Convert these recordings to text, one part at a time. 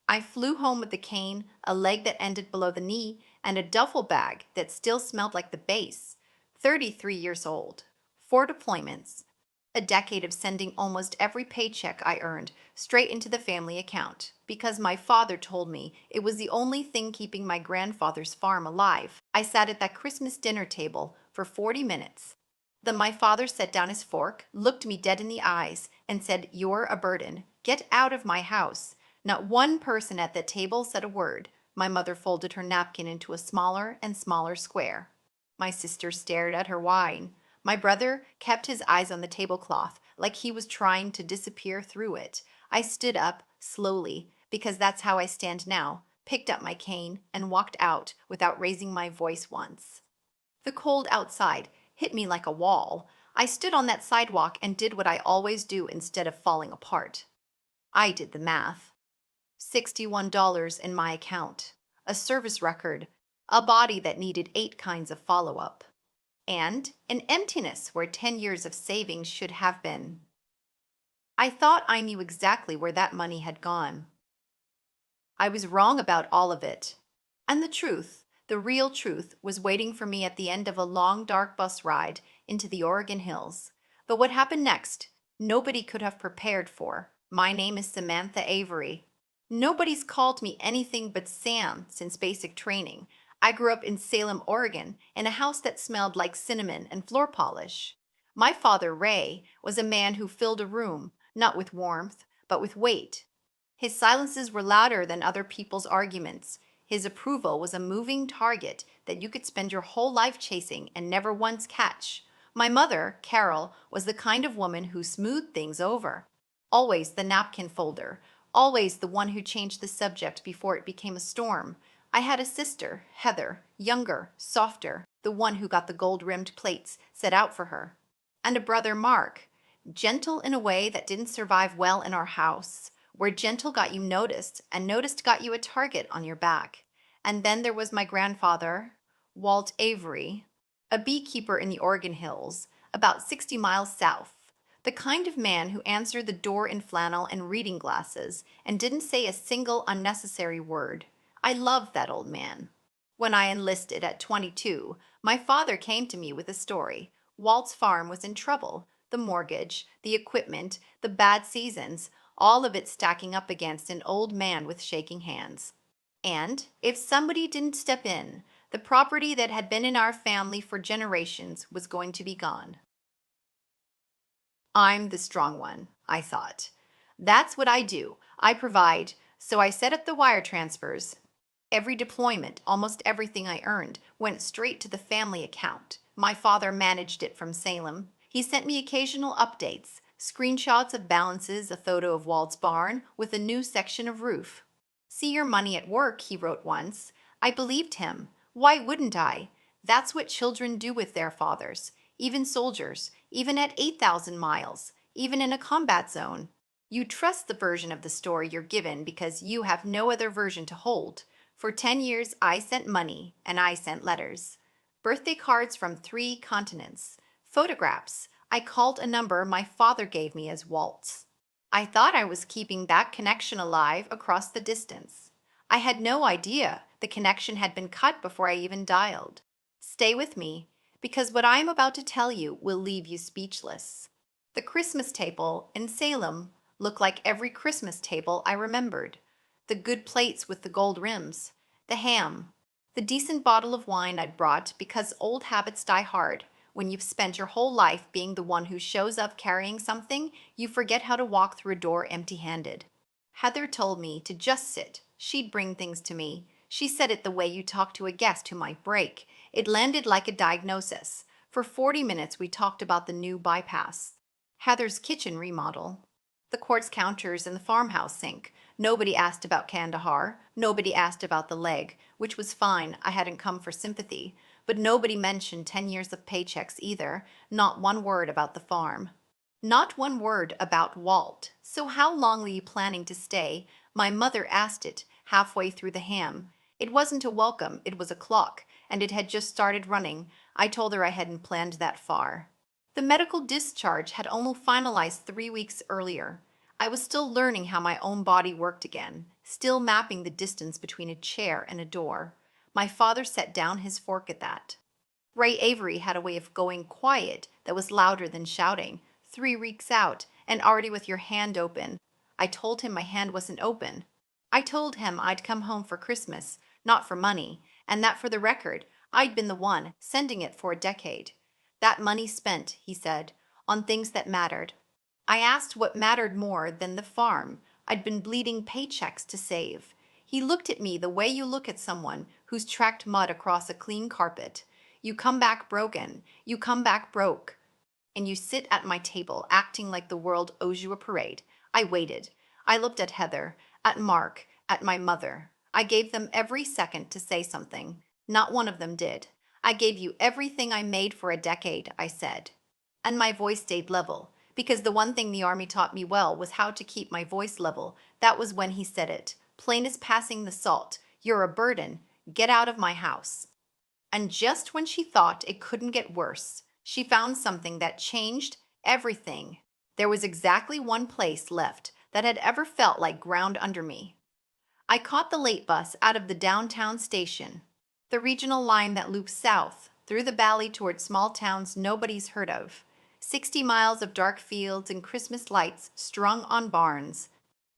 I flew home with a cane, a leg that ended below the knee, and a duffel bag that still smelled like the base. 33 years old. 4 deployments. A decade of sending almost every paycheck I earned straight into the family account because my father told me it was the only thing keeping my grandfather's farm alive. I sat at that Christmas dinner table for 40 minutes. Then my father set down his fork, looked me dead in the eyes, and said, "You're a burden. Get out of my house." Not one person at that table said a word. My mother folded her napkin into a smaller and smaller square. My sister stared at her wine. My brother kept his eyes on the tablecloth, like he was trying to disappear through it. I stood up, slowly, because that's how I stand now, picked up my cane, and walked out without raising my voice once. The cold outside hit me like a wall. I stood on that sidewalk and did what I always do instead of falling apart. I did the math. $61 in my account, a service record, a body that needed 8 kinds of follow-up, and an emptiness where 10 years of savings should have been. I thought I knew exactly where that money had gone. I was wrong about all of it. And the truth, the real truth, was waiting for me at the end of a long, dark bus ride into the Oregon hills. But what happened next, nobody could have prepared for. My name is Samantha Avery. Nobody's called me anything but Sam since basic training. I grew up in Salem, Oregon, in a house that smelled like cinnamon and floor polish. My father, Ray, was a man who filled a room, not with warmth, but with weight. His silences were louder than other people's arguments. His approval was a moving target that you could spend your whole life chasing and never once catch. My mother, Carol, was the kind of woman who smoothed things over. Always the napkin folder, always the one who changed the subject before it became a storm. I had a sister, Heather, younger, softer, the one who got the gold-rimmed plates set out for her. And a brother, Mark, gentle in a way that didn't survive well in our house, where gentle got you noticed and noticed got you a target on your back. And then there was my grandfather, Walt Avery, a beekeeper in the Oregon Hills, about 60 miles south. The kind of man who answered the door in flannel and reading glasses and didn't say a single unnecessary word. I loved that old man. When I enlisted at 22, my father came to me with a story. Walt's farm was in trouble. The mortgage, the equipment, the bad seasons, all of it stacking up against an old man with shaking hands. And if somebody didn't step in, the property that had been in our family for generations was going to be gone. I'm the strong one, I thought. That's what I do. I provide. So I set up the wire transfers. Every deployment, almost everything I earned, went straight to the family account. My father managed it from Salem. He sent me occasional updates, screenshots of balances, a photo of Walt's barn with a new section of roof. "See your money at work," he wrote once. I believed him. Why wouldn't I? That's what children do with their fathers, even soldiers, even at 8,000 miles, even in a combat zone. You trust the version of the story you're given because you have no other version to hold. For 10 years, I sent money, and I sent letters. Birthday cards from 3 continents. Photographs. I called a number my father gave me as Walt's. I thought I was keeping that connection alive across the distance. I had no idea the connection had been cut before I even dialed. Stay with me, because what I am about to tell you will leave you speechless. The Christmas table in Salem looked like every Christmas table I remembered. The good plates with the gold rims, the ham, the decent bottle of wine I'd brought because old habits die hard. When you've spent your whole life being the one who shows up carrying something, you forget how to walk through a door empty-handed. Heather told me to just sit. She'd bring things to me. She said it the way you talk to a guest who might break. It landed like a diagnosis. For 40 minutes we talked about the new bypass, Heather's kitchen remodel, the quartz counters in the farmhouse sink. Nobody asked about Kandahar. Nobody asked about the leg, which was fine. I hadn't come for sympathy. But nobody mentioned 10 years of paychecks either. Not one word about the farm. Not one word about Walt. "So how long were you planning to stay?" My mother asked it halfway through the ham. It wasn't a welcome, it was a clock, and it had just started running. I told her I hadn't planned that far. The medical discharge had only finalized 3 weeks earlier. I was still learning how my own body worked again, still mapping the distance between a chair and a door. My father set down his fork at that. Ray Avery had a way of going quiet that was louder than shouting. 3 weeks out, and already with your hand open. I told him my hand wasn't open. I told him I'd come home for Christmas, not for money, and that for the record, I'd been the one sending it for a decade. That money spent, he said, on things that mattered. I asked what mattered more than the farm. I'd been bleeding paychecks to save. He looked at me the way you look at someone who's tracked mud across a clean carpet. You come back broken. You come back broke. And you sit at my table acting like the world owes you a parade. I waited. I looked at Heather, at Mark, at my mother. I gave them every second to say something. Not one of them did. I gave you everything I made for a decade, I said. And my voice stayed level, because the one thing the Army taught me well was how to keep my voice level. That was when he said it. Plain as passing the salt. You're a burden. Get out of my house. And just when she thought it couldn't get worse, she found something that changed everything. There was exactly one place left that had ever felt like ground under me. I caught the late bus out of the downtown station, the regional line that loops south through the valley toward small towns nobody's heard of. 60 miles of dark fields and Christmas lights strung on barns.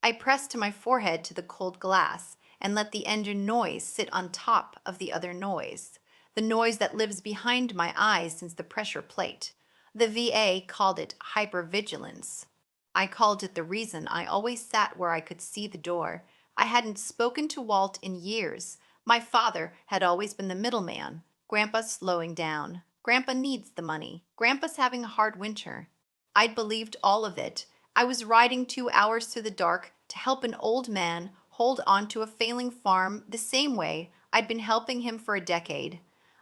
I pressed to my forehead to the cold glass and let the engine noise sit on top of the other noise, the noise that lives behind my eyes since the pressure plate. The VA called it hypervigilance. I called it the reason I always sat where I could see the door. I hadn't spoken to Walt in years. My father had always been the middleman. Grandpa's slowing down. Grandpa needs the money. Grandpa's having a hard winter. I'd believed all of it. I was riding 2 hours through the dark to help an old man hold on to a failing farm the same way I'd been helping him for a decade.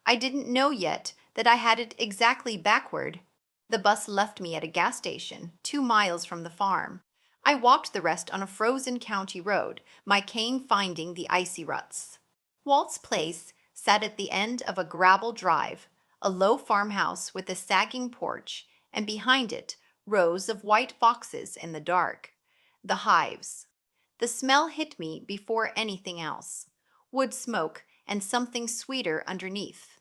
I didn't know yet that I had it exactly backward. The bus left me at a gas station, 2 miles from the farm. I walked the rest on a frozen county road, my cane finding the icy ruts. Walt's place sat at the end of a gravel drive, a low farmhouse with a sagging porch, and behind it, rows of white boxes in the dark. The hives. The smell hit me before anything else. Wood smoke and something sweeter underneath.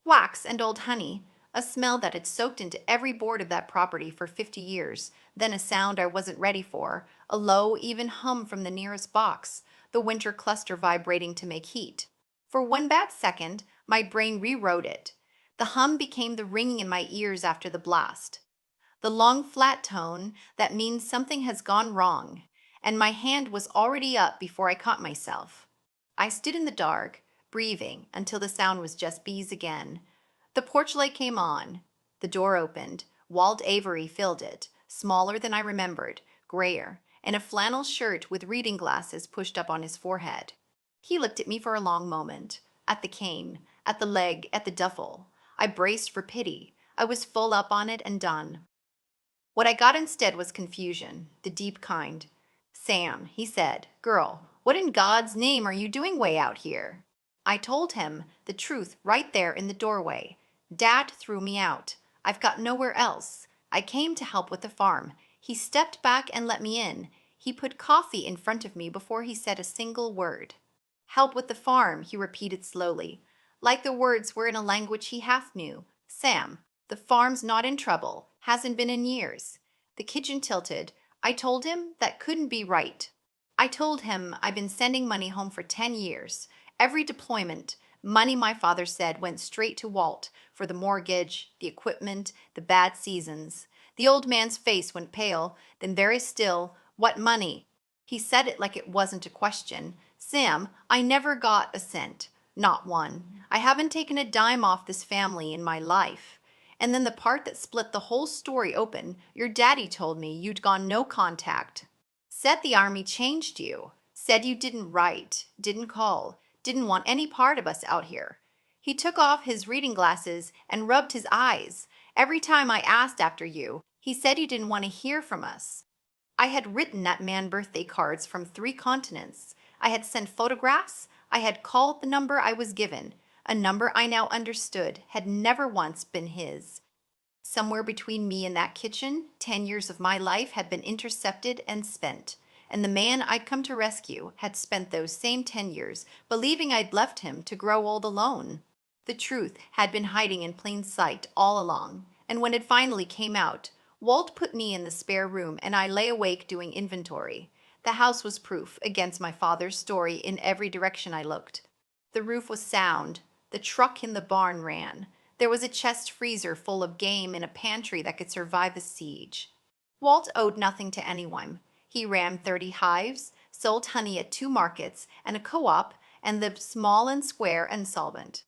Wax and old honey, a smell that had soaked into every board of that property for 50 years, then a sound I wasn't ready for, a low, even hum from the nearest box, the winter cluster vibrating to make heat. For one bad second, my brain rewrote it. The hum became the ringing in my ears after the blast. The long flat tone that means something has gone wrong, and my hand was already up before I caught myself. I stood in the dark, breathing until the sound was just bees again. The porch light came on. The door opened. Walt Avery filled it, smaller than I remembered, grayer, in a flannel shirt with reading glasses pushed up on his forehead. He looked at me for a long moment, at the cane, at the leg, at the duffel. I braced for pity. I was full up on it and done. What I got instead was confusion, the deep kind. Sam, he said, girl, what in God's name are you doing way out here? I told him the truth right there in the doorway. Dad threw me out. I've got nowhere else. I came to help with the farm. He stepped back and let me in. He put coffee in front of me before he said a single word. Help with the farm, he repeated slowly, like the words were in a language he half knew. Sam, the farm's not in trouble, hasn't been in years. The kitchen tilted. I told him that couldn't be right. I told him I'd been sending money home for 10 years. Every deployment, money my father said went straight to Walt for the mortgage, the equipment, the bad seasons. The old man's face went pale, then very still. What money? He said it like it wasn't a question. Sam, I never got a cent. Not one. I haven't taken a dime off this family in my life. And then the part that split the whole story open, your daddy told me you'd gone no contact. Said the Army changed you. Said you didn't write, didn't call, didn't want any part of us out here. He took off his reading glasses and rubbed his eyes. Every time I asked after you, he said he didn't want to hear from us. I had written that man birthday cards from 3 continents. I had sent photographs. I had called the number I was given, a number I now understood had never once been his. Somewhere between me and that kitchen, 10 years of my life had been intercepted and spent. And the man I'd come to rescue had spent those same 10 years believing I'd left him to grow old alone. The truth had been hiding in plain sight all along, and when it finally came out, Walt put me in the spare room and I lay awake doing inventory. The house was proof against my father's story in every direction I looked. The roof was sound. The truck in the barn ran. There was a chest freezer full of game and a pantry that could survive a siege. Walt owed nothing to anyone. He ran 30 hives, sold honey at 2 markets and a co-op, and lived small and square and solvent.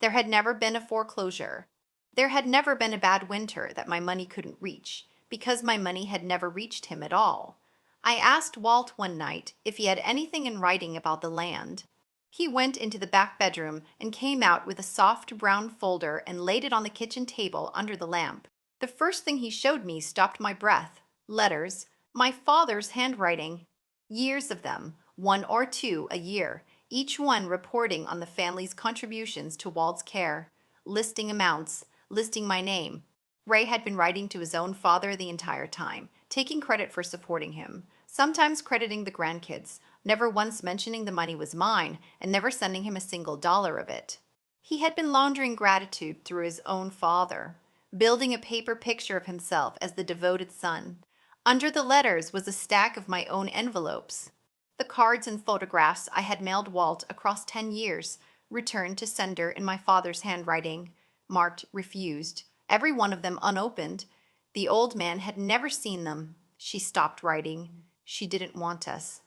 There had never been a foreclosure. There had never been a bad winter that my money couldn't reach, because my money had never reached him at all. I asked Walt one night if he had anything in writing about the land. He went into the back bedroom and came out with a soft brown folder and laid it on the kitchen table under the lamp. The first thing he showed me stopped my breath. Letters, my father's handwriting. Years of them, 1 or 2 a year, each one reporting on the family's contributions to Walt's care, listing amounts, listing my name. Ray had been writing to his own father the entire time, taking credit for supporting him, sometimes crediting the grandkids, never once mentioning the money was mine, and never sending him a single dollar of it. He had been laundering gratitude through his own father, building a paper picture of himself as the devoted son. Under the letters was a stack of my own envelopes. The cards and photographs I had mailed Walt across 10 years, returned to sender in my father's handwriting, marked refused, every one of them unopened. The old man had never seen them. She stopped writing. She didn't want us.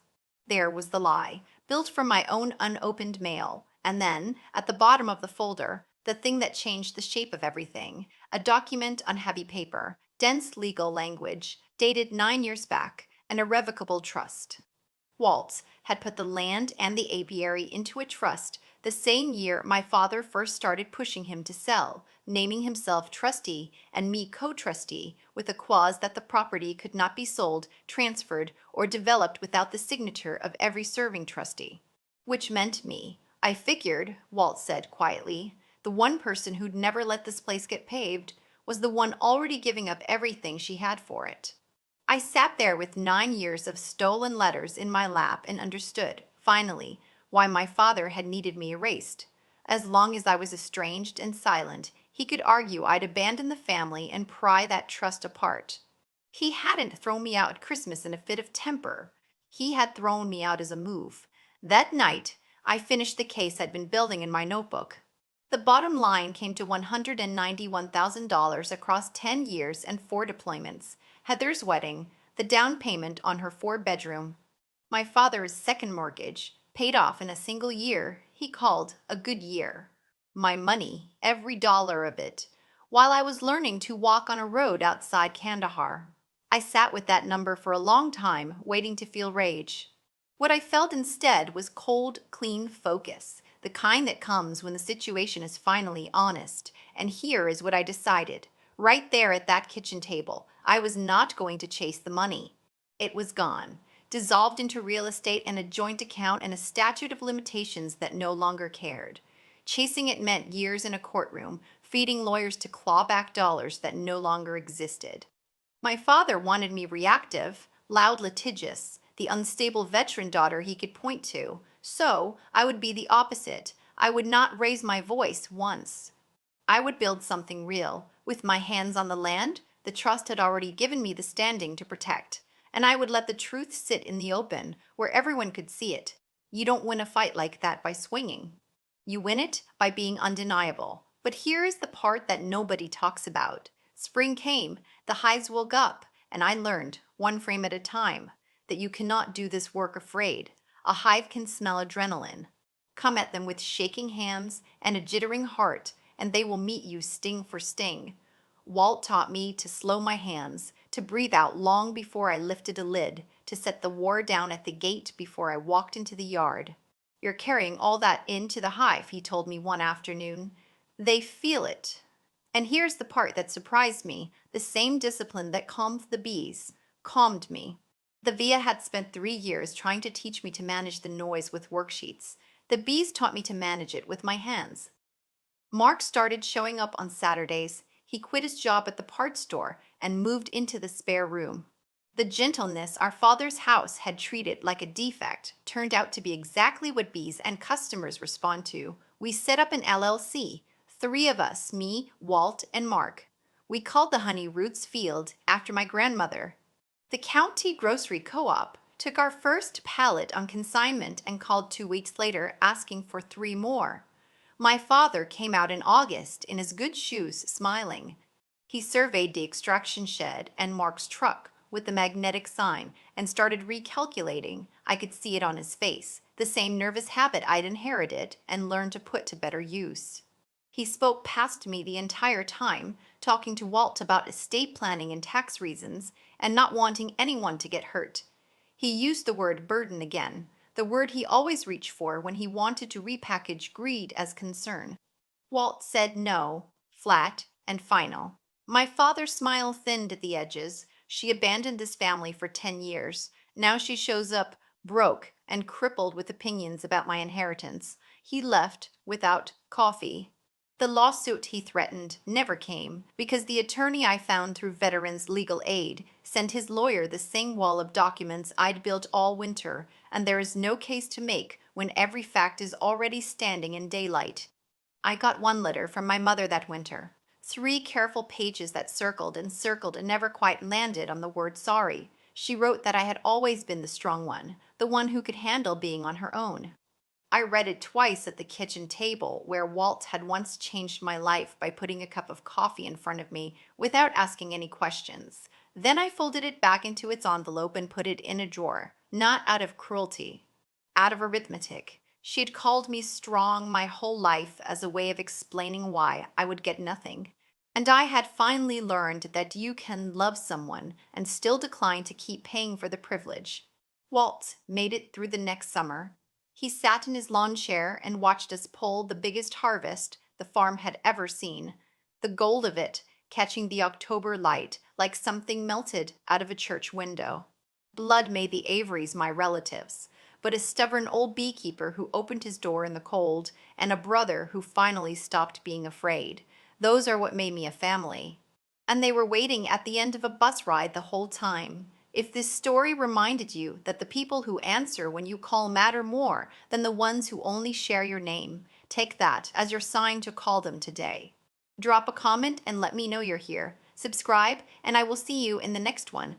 There was the lie, built from my own unopened mail. And then, at the bottom of the folder, the thing that changed the shape of everything, a document on heavy paper, dense legal language, dated 9 years back, an irrevocable trust. Walt had put the land and the apiary into a trust the same year my father first started pushing him to sell, naming himself trustee and me co-trustee, with a clause that the property could not be sold, transferred, or developed without the signature of every serving trustee. Which meant me. I figured, Walt said quietly, the one person who'd never let this place get paved was the one already giving up everything she had for it. I sat there with 9 years of stolen letters in my lap and understood, finally, why my father had needed me erased. As long as I was estranged and silent, he could argue I'd abandon the family and pry that trust apart. He hadn't thrown me out at Christmas in a fit of temper. He had thrown me out as a move. That night, I finished the case I'd been building in my notebook. The bottom line came to $191,000 across 10 years and 4 deployments. Heather's wedding, the down payment on her 4-bedroom, my father's second mortgage, paid off in a single year he called a good year. My money, every dollar of it, while I was learning to walk on a road outside Kandahar. I sat with that number for a long time, waiting to feel rage. What I felt instead was cold, clean focus, the kind that comes when the situation is finally honest. And here is what I decided. Right there at that kitchen table, I was not going to chase the money. It was gone, dissolved into real estate and a joint account and a statute of limitations that no longer cared. Chasing it meant years in a courtroom, feeding lawyers to claw back dollars that no longer existed. My father wanted me reactive, loud, litigious, the unstable veteran daughter he could point to. So I would be the opposite. I would not raise my voice once. I would build something real. With my hands on the land, the trust had already given me the standing to protect, and I would let the truth sit in the open, where everyone could see it. You don't win a fight like that by swinging. You win it by being undeniable. But here is the part that nobody talks about. Spring came, the hives woke up, and I learned, one frame at a time, that you cannot do this work afraid. A hive can smell adrenaline. Come at them with shaking hands and a jittering heart, and they will meet you sting for sting. Walt taught me to slow my hands, to breathe out long before I lifted a lid, to set the war down at the gate before I walked into the yard. You're carrying all that into the hive, he told me one afternoon. They feel it. And here's the part that surprised me. The same discipline that calmed the bees calmed me. The VIA had spent 3 years trying to teach me to manage the noise with worksheets. The bees taught me to manage it with my hands. Mark started showing up on Saturdays. He quit his job at the parts store and moved into the spare room. The gentleness our father's house had treated like a defect turned out to be exactly what bees and customers respond to. We set up an LLC, three of us, me, Walt, and Mark. We called the honey Roots Field after my grandmother. The county grocery co-op took our first pallet on consignment and called 2 weeks later asking for three more. My father came out in August in his good shoes, smiling. He surveyed the extraction shed and Mark's truck with the magnetic sign and started recalculating. I could see it on his face, the same nervous habit I'd inherited and learned to put to better use. He spoke past me the entire time, talking to Walt about estate planning and tax reasons, and not wanting anyone to get hurt. He used the word burden again, the word he always reached for when he wanted to repackage greed as concern. Walt said no, flat and final. My father's smile thinned at the edges. She abandoned this family for 10 years. Now she shows up broke and crippled with opinions about my inheritance. He left without coffee. The lawsuit he threatened never came because the attorney I found through Veterans Legal Aid sent his lawyer the same wall of documents I'd built all winter, and there is no case to make when every fact is already standing in daylight. I got one letter from my mother that winter. 3 careful pages that circled and never quite landed on the word sorry. She wrote that I had always been the strong one, the one who could handle being on her own. I read it twice at the kitchen table, where Walt had once changed my life by putting a cup of coffee in front of me without asking any questions. Then I folded it back into its envelope and put it in a drawer, not out of cruelty, out of arithmetic. She had called me strong my whole life as a way of explaining why I would get nothing. And I had finally learned that you can love someone and still decline to keep paying for the privilege. Walt made it through the next summer. He sat in his lawn chair and watched us pull the biggest harvest the farm had ever seen, the gold of it catching the October light like something melted out of a church window. Blood made the Averys my relatives, but a stubborn old beekeeper who opened his door in the cold, and a brother who finally stopped being afraid. Those are what made me a family. And they were waiting at the end of a bus ride the whole time. If this story reminded you that the people who answer when you call matter more than the ones who only share your name, take that as your sign to call them today. Drop a comment and let me know you're here. Subscribe, and I will see you in the next one.